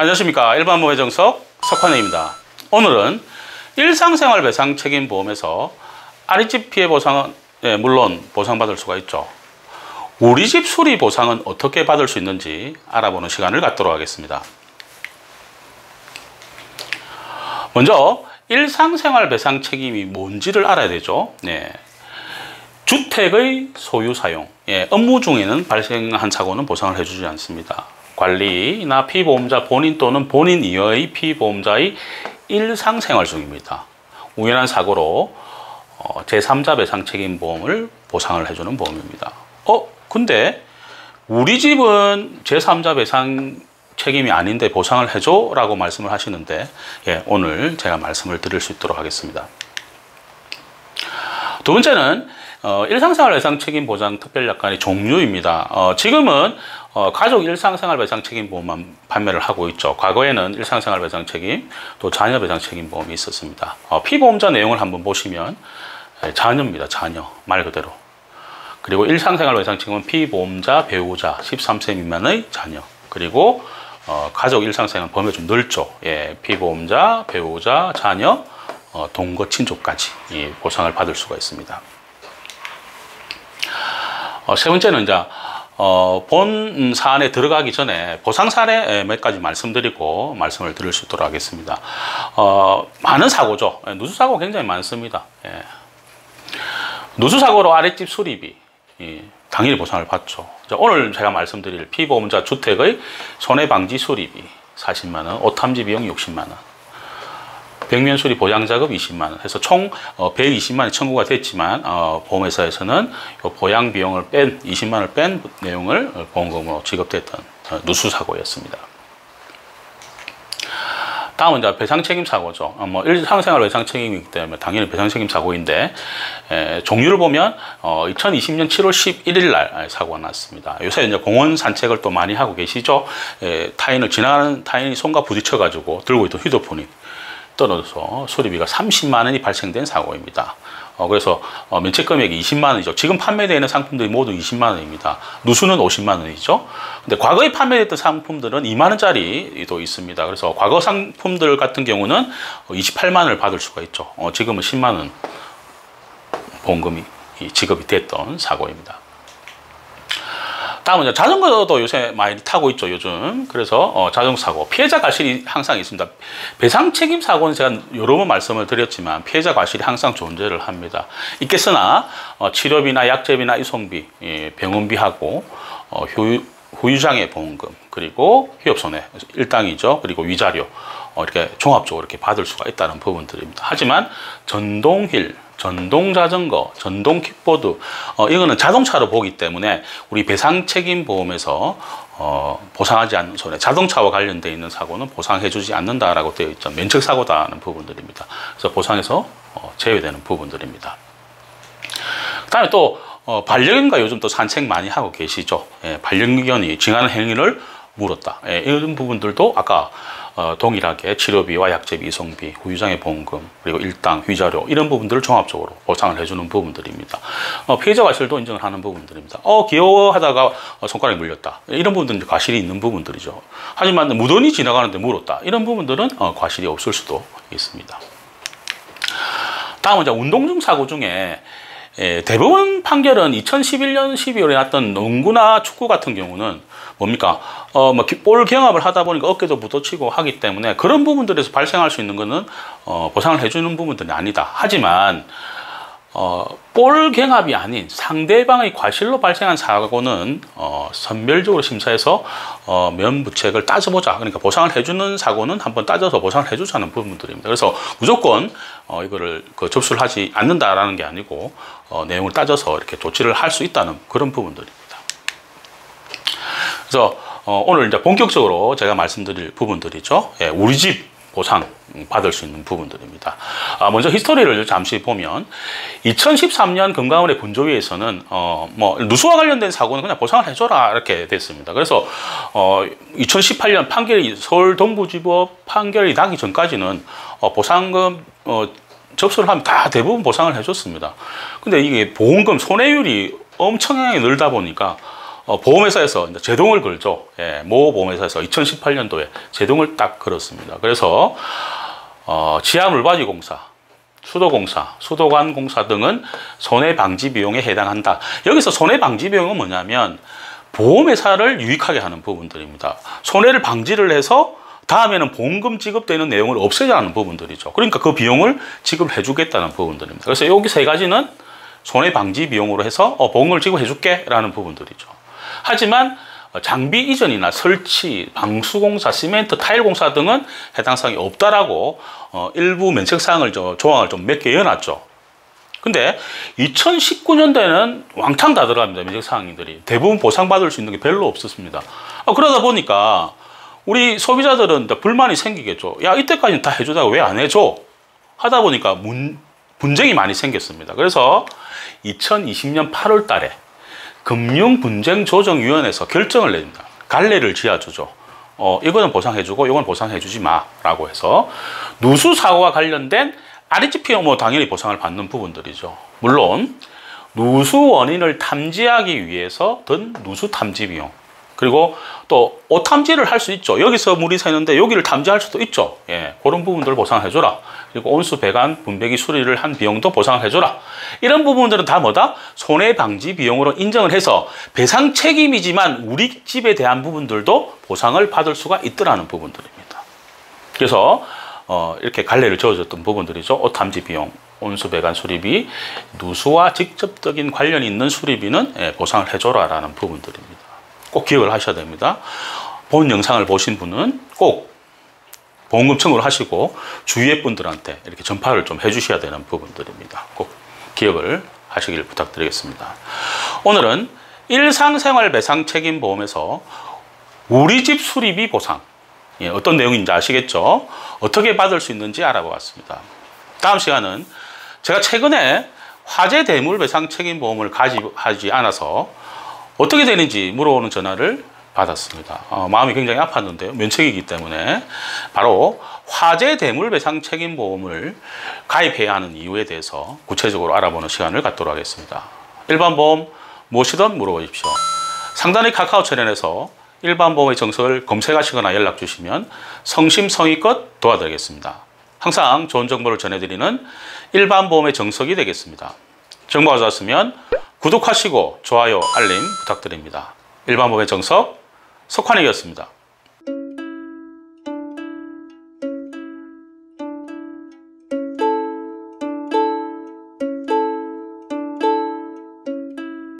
안녕하십니까. 일반보험의 정석 석환혜입니다. 오늘은 일상생활 배상 책임보험에서 아랫집 피해 보상은 물론 보상받을 수가 있죠. 우리 집 수리 보상은 어떻게 받을 수 있는지 알아보는 시간을 갖도록 하겠습니다. 먼저 일상생활 배상 책임이 뭔지를 알아야 되죠. 주택의 소유 사용, 업무 중에는 발생한 사고는 보상을 해주지 않습니다. 관리나 피보험자 본인 또는 본인 이외의 피보험자의 일상생활 중입니다. 우연한 사고로 제3자 배상 책임보험을 보상을 해주는 보험입니다. 근데 우리 집은 제3자 배상 책임이 아닌데 보상을 해줘? 라고 말씀을 하시는데 오늘 제가 말씀을 드릴 수 있도록 하겠습니다. 두 번째는 일상생활 배상 책임 보장 특별약관의 종류입니다. 지금은 가족 일상생활 배상 책임 보험만 판매를 하고 있죠. 과거에는 일상생활 배상 책임, 또 자녀 배상 책임 보험이 있었습니다. 피보험자 내용을 한번 보시면 자녀입니다. 자녀 말 그대로. 그리고 일상생활 배상 책임은 피보험자, 배우자, 13세 미만의 자녀. 그리고 가족 일상생활 범위가 좀 넓죠. 피보험자, 배우자, 자녀, 동거 친족까지 보상을 받을 수가 있습니다. 세 번째는 이제 본 사안에 들어가기 전에 보상 사례 몇 가지 말씀드리고 말씀을 드릴 수 있도록 하겠습니다. 많은 사고죠. 누수사고 굉장히 많습니다. 누수사고로 아랫집 수리비 당연히 보상을 받죠. 오늘 제가 말씀드릴 피보험자 주택의 손해방지 수리비 40만원, 오탐지 비용 60만원, 벽면수리 보양자급 20만원 해서 총 120만원이 청구가 됐지만 보험회사에서는 보양비용을 뺀 20만원을 뺀 내용을 보험금으로 지급됐던 누수사고였습니다. 다음은 이제 배상책임 사고죠. 일상생활 배상책임이기 때문에 당연히 배상책임 사고인데 종류를 보면 2020년 7월 11일 날 사고가 났습니다. 요새 이제 공원 산책을 또 많이 하고 계시죠. 지나가는 타인이 손과 부딪혀 가지고 들고 있던 휴대폰이 떨어져서 수리비가 30만 원이 발생된 사고입니다. 그래서 면책 금액이 20만 원이죠. 지금 판매되어 있는 상품들이 모두 20만 원입니다. 누수는 50만 원이죠. 근데 과거에 판매됐던 상품들은 2만 원짜리도 있습니다. 그래서 과거 상품들 같은 경우는 28만 원을 받을 수가 있죠. 지금은 10만 원 보험금이 지급이 됐던 사고입니다. 다음은 자전거도 요새 많이 타고 있죠, 요즘. 그래서 자전거 사고, 피해자 과실이 항상 있습니다. 배상 책임 사고는 제가 여러 번 말씀을 드렸지만 피해자 과실이 항상 존재를 합니다. 있겠으나 치료비나 약제비나 이송비, 병원비하고 후유장애 보험금, 그리고 휴업손해 일당이죠. 그리고 위자료 이렇게 종합적으로 이렇게 받을 수가 있다는 부분들입니다. 하지만 전동휠, 전동자전거, 전동킥보드 이거는 자동차로 보기 때문에 우리 배상책임보험에서 보상하지 않는 손해, 자동차와 관련되어 있는 사고는 보상해주지 않는다라고 되어 있죠. 면책사고다는 부분들입니다. 그래서 보상에서 제외되는 부분들입니다. 그 다음에 또 반려견과 요즘 또 산책 많이 하고 계시죠. 반려견이 징하는 행위를 물었다. 이런 부분들도 아까 동일하게 치료비와 약제비, 이송비, 후유장애 보험금, 그리고 일당, 위자료 이런 부분들을 종합적으로 보상을 해주는 부분들입니다. 피해자 과실도 인정을 하는 부분들입니다. 귀여워하다가 손가락이 물렸다. 이런 부분들은 과실이 있는 부분들이죠. 하지만 무던히 지나가는데 물었다. 이런 부분들은 과실이 없을 수도 있습니다. 다음은 이제 운동중 사고 중에 대법원 판결은 2011년 12월에 났던 농구나 축구 같은 경우는 뭡니까? 볼 경합을 하다 보니까 어깨도 부딪히고 하기 때문에 그런 부분들에서 발생할 수 있는 거는 보상을 해주는 부분들이 아니다. 하지만 볼 경합이 아닌 상대방의 과실로 발생한 사고는 선별적으로 심사해서 면부책을 따져보자. 그러니까 보상을 해주는 사고는 한번 따져서 보상을 해주자는 부분들입니다. 그래서 무조건 이거를 접수를 하지 않는다라는 게 아니고 내용을 따져서 이렇게 조치를 할 수 있다는 그런 부분들입니다. 그래서 오늘 이제 본격적으로 제가 말씀드릴 부분들이죠. 우리 집 보상 받을 수 있는 부분들입니다. 먼저 히스토리를 잠시 보면 2013년 금감원의 분조위에서는 누수와 관련된 사고는 그냥 보상을 해줘라 이렇게 됐습니다. 그래서 2018년 판결이 서울 동부지법 판결이 나기 전까지는 보상금 접수를 하면 다 대부분 보상을 해줬습니다. 근데 이게 보험금 손해율이 엄청나게 늘다 보니까 보험회사에서 이제 제동을 걸죠. 예, 모 보험회사에서 2018년도에 제동을 딱 걸었습니다. 그래서 지하물바지공사, 수도공사, 수도관공사 등은 손해방지 비용에 해당한다. 여기서 손해방지 비용은 뭐냐면 보험회사를 유익하게 하는 부분들입니다. 손해를 방지를 해서 다음에는 보험금 지급되는 내용을 없애자는 부분들이죠. 그러니까 그 비용을 지급해 주겠다는 부분들입니다. 그래서 여기 세 가지는 손해방지 비용으로 해서 보험금을 지급해 줄게 라는 부분들이죠. 하지만 장비 이전이나 설치, 방수공사, 시멘트, 타일공사 등은 해당 사항이 없다라고 일부 면책사항을 조항을 좀 몇 개 넣어놨죠. 근데 2019년대는 왕창 다 들어갑니다. 면책사항들이. 대부분 보상받을 수 있는 게 별로 없었습니다. 그러다 보니까 우리 소비자들은 불만이 생기겠죠. 야, 이때까지는 다 해주다가 왜 안 해줘? 하다 보니까 분쟁이 많이 생겼습니다. 그래서 2020년 8월 달에 금융분쟁조정위원회에서 결정을 냅니다. 갈래를 지어주죠. 이거는 보상해주고 이건 보상해주지 마라고 해서 누수사고와 관련된 RHP 뭐 당연히 보상을 받는 부분들이죠. 물론 누수 원인을 탐지하기 위해서 든 누수 탐지 비용, 그리고 또 오탐지를 할 수 있죠. 여기서 물이 새는데 여기를 탐지할 수도 있죠. 예, 그런 부분들을 보상해줘라. 그리고 온수 배관 분배기 수리를 한 비용도 보상해줘라. 이런 부분들은 다 뭐다? 손해방지 비용으로 인정을 해서 배상 책임이지만 우리 집에 대한 부분들도 보상을 받을 수가 있더라는 부분들입니다. 그래서 이렇게 갈래를 저어줬던 부분들이죠. 오탐지 비용, 온수 배관 수리비, 누수와 직접적인 관련이 있는 수리비는 보상을 해줘라라는 부분들입니다. 꼭 기억을 하셔야 됩니다. 본 영상을 보신 분은 꼭 보험금 청구를 하시고 주위의 분들한테 이렇게 전파를 좀 해주셔야 되는 부분들입니다. 꼭 기억을 하시길 부탁드리겠습니다. 오늘은 일상생활배상책임보험에서 우리 집 수리비 보상, 어떤 내용인지 아시겠죠? 어떻게 받을 수 있는지 알아보았습니다. 다음 시간은 제가 최근에 화재 대물 배상 책임보험을 가지하지 않아서 어떻게 되는지 물어보는 전화를 받았습니다. 마음이 굉장히 아팠는데요. 면책이기 때문에 바로 화재 대물 배상 책임보험을 가입해야 하는 이유에 대해서 구체적으로 알아보는 시간을 갖도록 하겠습니다. 일반 보험 무엇이든 물어보십시오. 상단의 카카오 채널에서 일반 보험의 정석을 검색하시거나 연락 주시면 성심성의껏 도와드리겠습니다. 항상 좋은 정보를 전해드리는 일반 보험의 정석이 되겠습니다. 정보가 좋았으면 구독하시고 좋아요, 알림 부탁드립니다. 일반 보험의 정석 석환익이었습니다.